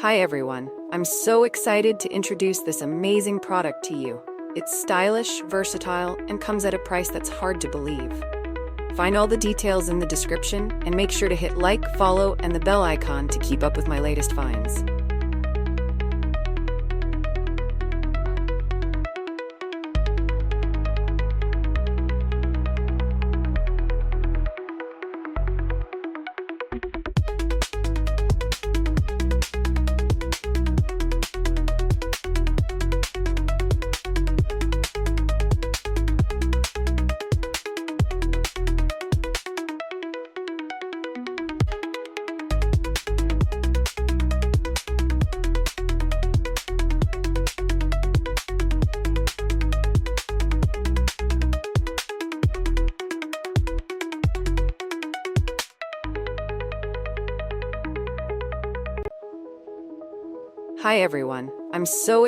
Hi everyone, I'm so excited to introduce this amazing product to you. It's stylish, versatile, and comes at a price that's hard to believe. Find all the details in the description and make sure to hit like, follow, and the bell icon to keep up with my latest finds. Hi everyone, I'm so